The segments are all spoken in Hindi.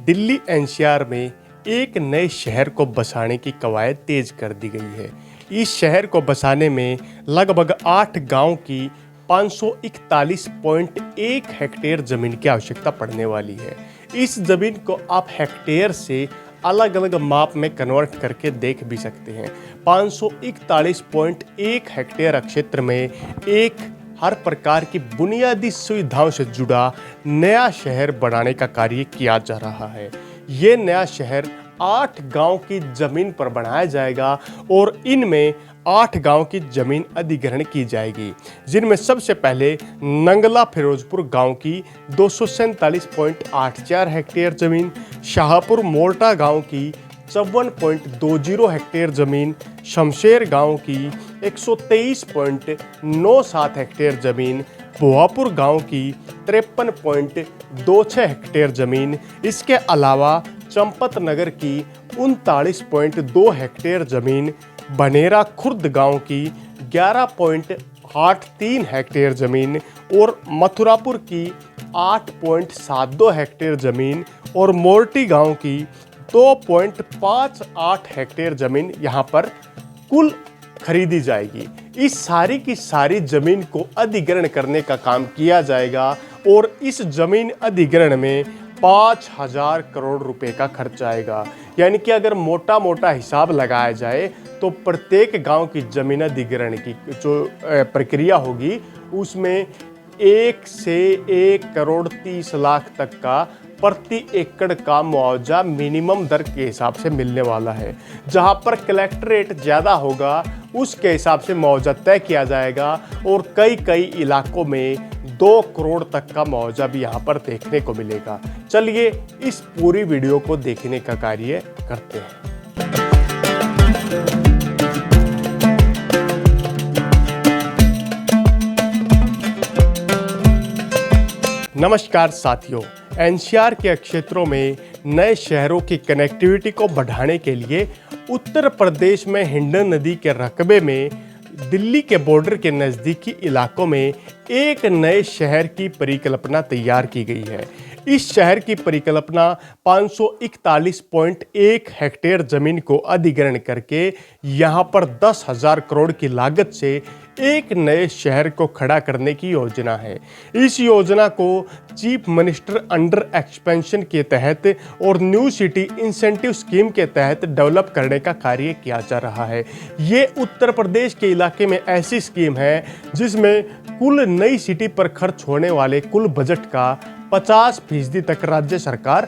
दिल्ली एनसीआर में एक नए शहर को बसाने की कवायद तेज कर दी गई है। इस शहर को बसाने में लगभग 8 गांव की 541.1 हेक्टेयर जमीन की आवश्यकता पड़ने वाली है। इस जमीन को आप हेक्टेयर से अलग अलग माप में कन्वर्ट करके देख भी सकते हैं। 541.1 हेक्टेयर क्षेत्र में एक हर प्रकार की बुनियादी सुविधाओं से जुड़ा नया शहर बनाने का कार्य किया जा रहा है। ये नया शहर 8 गांव की जमीन पर बनाया जाएगा और इनमें 8 गांव की जमीन अधिग्रहण की जाएगी, जिनमें सबसे पहले नंगला फिरोजपुर गांव की 247.84 हेक्टेयर जमीन, शाहपुर मोर्टा गांव की 54.20 हेक्टेयर जमीन, शमशेर गांव की 123.97 हेक्टेयर जमीन, भुआपुर गांव की 53.26 हेक्टेयर जमीन, इसके अलावा चंपत नगर की 39.2 हेक्टेयर जमीन, बनेरा खुर्द गांव की 11.83 हेक्टेयर जमीन और मथुरापुर की 8.72 हेक्टेयर जमीन और मोर्टी गांव की 2.58 हेक्टेयर जमीन यहाँ पर कुल खरीदी जाएगी। इस सारी की सारी जमीन को अधिग्रहण करने का काम किया जाएगा और इस जमीन अधिग्रहण में 5,000 करोड़ रुपए का खर्च आएगा। यानी कि अगर मोटा मोटा हिसाब लगाया जाए तो प्रत्येक गांव की जमीन अधिग्रहण की जो प्रक्रिया होगी उसमें 1 से 1 करोड़ 30 लाख तक का प्रति एकड़ का मुआवजा मिनिमम दर के हिसाब से मिलने वाला है। जहां पर कलेक्ट्रेट ज़्यादा होगा उसके हिसाब से मुआवजा तय किया जाएगा और कई इलाकों में 2 करोड़ तक का मुआवजा भी यहां पर देखने को मिलेगा। चलिए इस पूरी वीडियो को देखने का कार्य करते हैं। नमस्कार साथियों, एनसीआर के क्षेत्रों में नए शहरों की कनेक्टिविटी को बढ़ाने के लिए उत्तर प्रदेश में हिंडन नदी के रकबे में दिल्ली के बॉर्डर के नज़दीकी इलाकों में एक नए शहर की परिकल्पना तैयार की गई है। इस शहर की परिकल्पना 541.1 हेक्टेयर जमीन को अधिग्रहण करके यहाँ पर 10,000 करोड़ की लागत से एक नए शहर को खड़ा करने की योजना है। इस योजना को चीफ मिनिस्टर अंडर एक्सपेंशन के तहत और न्यू सिटी इंसेंटिव स्कीम के तहत डेवलप करने का कार्य किया जा रहा है। ये उत्तर प्रदेश के इलाके में ऐसी स्कीम है जिसमें कुल नई सिटी पर खर्च होने वाले कुल बजट का 50% तक राज्य सरकार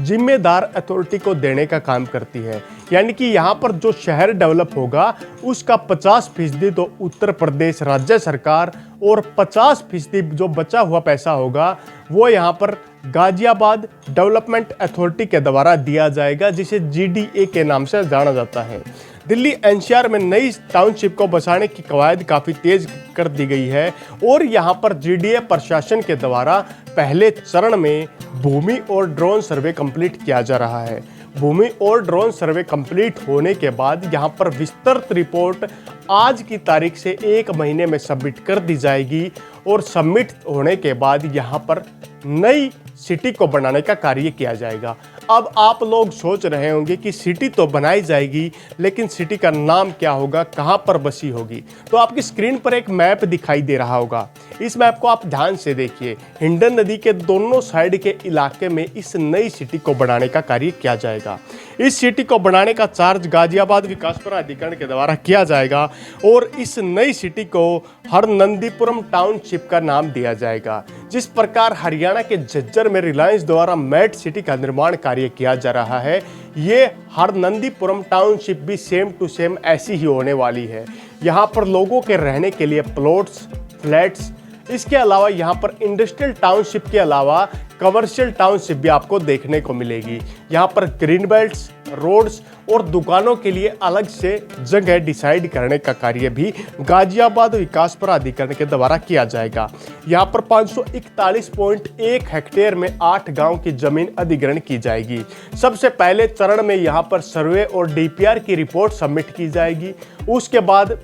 जिम्मेदार अथॉरिटी को देने का काम करती है। यानी कि यहाँ पर जो शहर डेवलप होगा उसका 50% तो उत्तर प्रदेश राज्य सरकार और 50% जो बचा हुआ पैसा होगा वो यहाँ पर गाजियाबाद डेवलपमेंट अथॉरिटी के द्वारा दिया जाएगा, जिसे जीडीए के नाम से जाना जाता है। दिल्ली एनसीआर में नई टाउनशिप को बसाने की कवायद काफ़ी तेज कर दी गई है और यहाँ पर जीडीए प्रशासन के द्वारा पहले चरण में भूमि और ड्रोन सर्वे कंप्लीट किया जा रहा है। भूमि और ड्रोन सर्वे कंप्लीट होने के बाद यहाँ पर विस्तृत रिपोर्ट आज की तारीख से 1 महीने में सबमिट कर दी जाएगी और सबमिट होने के बाद यहाँ पर नई सिटी को बनाने का कार्य किया जाएगा। अब आप लोग सोच रहे होंगे कि सिटी तो बनाई जाएगी, लेकिन सिटी का नाम क्या होगा, कहाँ पर बसी होगी। तो आपकी स्क्रीन पर एक मैप दिखाई दे रहा होगा। इस मैप को आप ध्यान से देखिए। हिंडन नदी के दोनों साइड के इलाके में इस नई सिटी को बनाने का कार्य किया जाएगा। इस सिटी को बनाने का चार्ज गाजियाबाद विकास प्राधिकरण के द्वारा किया जाएगा और इस नई सिटी को हरनंदीपुरम टाउनशिप का नाम दिया जाएगा। जिस प्रकार हरियाणा के झज्जर में रिलायंस द्वारा मेट सिटी का निर्माण कार्य किया जा रहा है, ये हरनंदीपुरम टाउनशिप भी सेम टू सेम ऐसी ही होने वाली है। यहाँ पर लोगों के रहने के लिए प्लॉट्स, फ्लैट्स, इसके अलावा यहाँ पर इंडस्ट्रियल टाउनशिप के अलावा कमर्शियल टाउनशिप भी आपको देखने को मिलेगी। यहाँ पर ग्रीन बेल्ट्स, रोड्स और दुकानों के लिए अलग से जगह डिसाइड करने का कार्य भी गाजियाबाद विकास प्राधिकरण के द्वारा किया जाएगा। यहाँ पर 541.1 हेक्टेयर में 8 गांव की जमीन अधिग्रहण की जाएगी। सबसे पहले चरण में यहाँ पर सर्वे और डीपीआर की रिपोर्ट सबमिट की जाएगी उसके बाद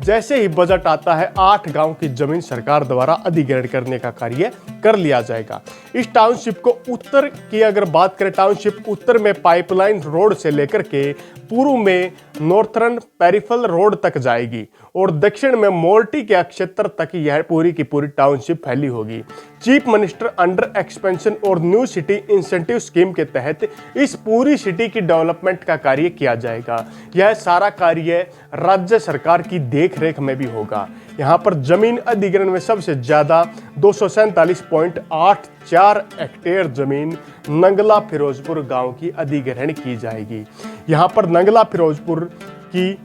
जैसे ही बजट आता है 8 गांव की जमीन सरकार द्वारा अधिग्रहण करने का कार्य कर लिया जाएगा। इस टाउनशिप को उत्तर की अगर बात करें, टाउनशिप उत्तर में पाइपलाइन रोड से लेकर के पूर्व में नॉर्थर्न पेरिफेरल रोड तक जाएगी और दक्षिण में मोर्टी के क्षेत्र तक यह पूरी की पूरी टाउनशिप फैली होगी। चीफ मिनिस्टर अंडर एक्सपेंशन और न्यू सिटी इंसेंटिव स्कीम के तहत इस पूरी सिटी की डेवलपमेंट का कार्य किया जाएगा। यह सारा कार्य राज्य सरकार की देखरेख में भी होगा। यहाँ पर जमीन अधिग्रहण में सबसे ज्यादा 247.84 हेक्टेयर जमीन नंगला फिरोजपुर गांव की अधिग्रहण की जाएगी। यहाँ पर नंगला फिरोजपुर की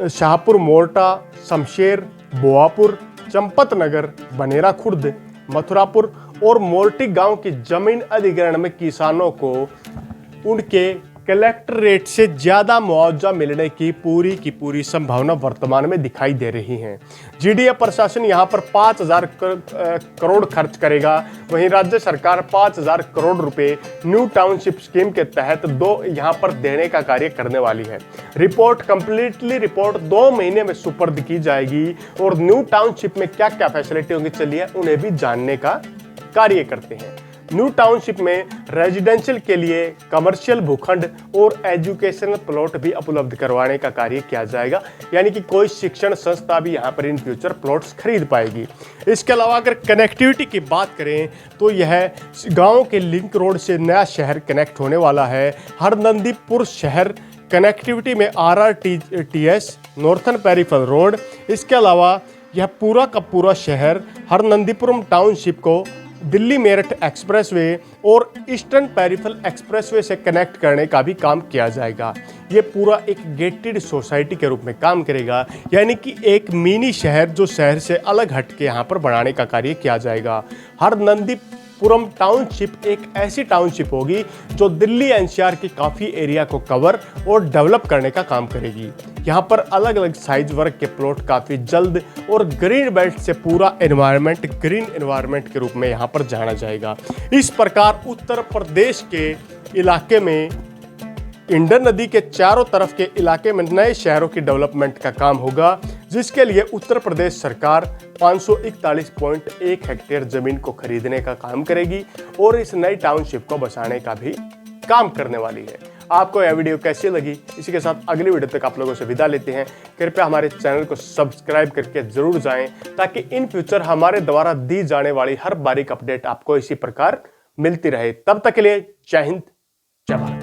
शाहपुर मोर्टा, शमशेर, बोआपुर, चंपत नगर, बनेरा खुर्द, मथुरापुर और मोर्टी गांव की जमीन अधिग्रहण में किसानों को उनके कलेक्टरेट से ज्यादा मुआवजा मिलने की पूरी संभावना वर्तमान में दिखाई दे रही है। जीडीए प्रशासन यहां पर 5,000 करोड़ खर्च करेगा। वहीं राज्य सरकार 5,000 करोड़ रुपए न्यू टाउनशिप स्कीम के तहत यहां पर देने का कार्य करने वाली है। रिपोर्ट 2 महीने में सुपर्द की जाएगी और न्यू टाउनशिप में क्या क्या फैसिलिटी होंगी, चलिए उन्हें भी जानने का कार्य करते हैं। न्यू टाउनशिप में रेजिडेंशियल के लिए कमर्शियल भूखंड और एजुकेशनल प्लॉट भी उपलब्ध करवाने का कार्य किया जाएगा, यानी कि कोई शिक्षण संस्था भी यहां पर इन फ्यूचर प्लॉट्स खरीद पाएगी। इसके अलावा अगर कनेक्टिविटी की बात करें तो यह गांव के लिंक रोड से नया शहर कनेक्ट होने वाला है। हरनंदीपुर शहर कनेक्टिविटी में RRTS नॉर्थर्न पेरिफेरल रोड। इसके अलावा यह पूरा का पूरा शहर हरनंदीपुरम टाउनशिप को दिल्ली मेरठ एक्सप्रेसवे और ईस्टर्न पेरिफेरल एक्सप्रेसवे से कनेक्ट करने का भी काम किया जाएगा। ये पूरा एक गेटेड सोसाइटी के रूप में काम करेगा, यानी कि एक मिनी शहर जो शहर से अलग हट के यहाँ पर बनाने का कार्य किया जाएगा। हरनंदीपुरम टाउनशिप एक ऐसी टाउनशिप होगी जो दिल्ली एनसीआर की काफ़ी एरिया को कवर और डेवलप करने का काम करेगी। यहाँ पर अलग अलग साइज वर्ग के प्लॉट काफ़ी जल्द और ग्रीन बेल्ट से पूरा एनवायरनमेंट ग्रीन एनवायरनमेंट के रूप में यहाँ पर जाना जाएगा। इस प्रकार उत्तर प्रदेश के इलाके में इंडन नदी के चारों तरफ के इलाके में नए शहरों की डेवलपमेंट का काम होगा, जिसके लिए उत्तर प्रदेश सरकार 541.1 हेक्टेयर जमीन को खरीदने का काम करेगी और इस नई टाउनशिप को बसाने का भी काम करने वाली है। आपको यह वीडियो कैसी लगी, इसी के साथ अगली वीडियो तक आप लोगों से विदा लेते हैं। कृपया हमारे चैनल को सब्सक्राइब करके जरूर जाएं ताकि इन फ्यूचर हमारे द्वारा दी जाने वाली हर बारीक अपडेट आपको इसी प्रकार मिलती रहे। तब तक के लिए जय हिंद, जय भारत।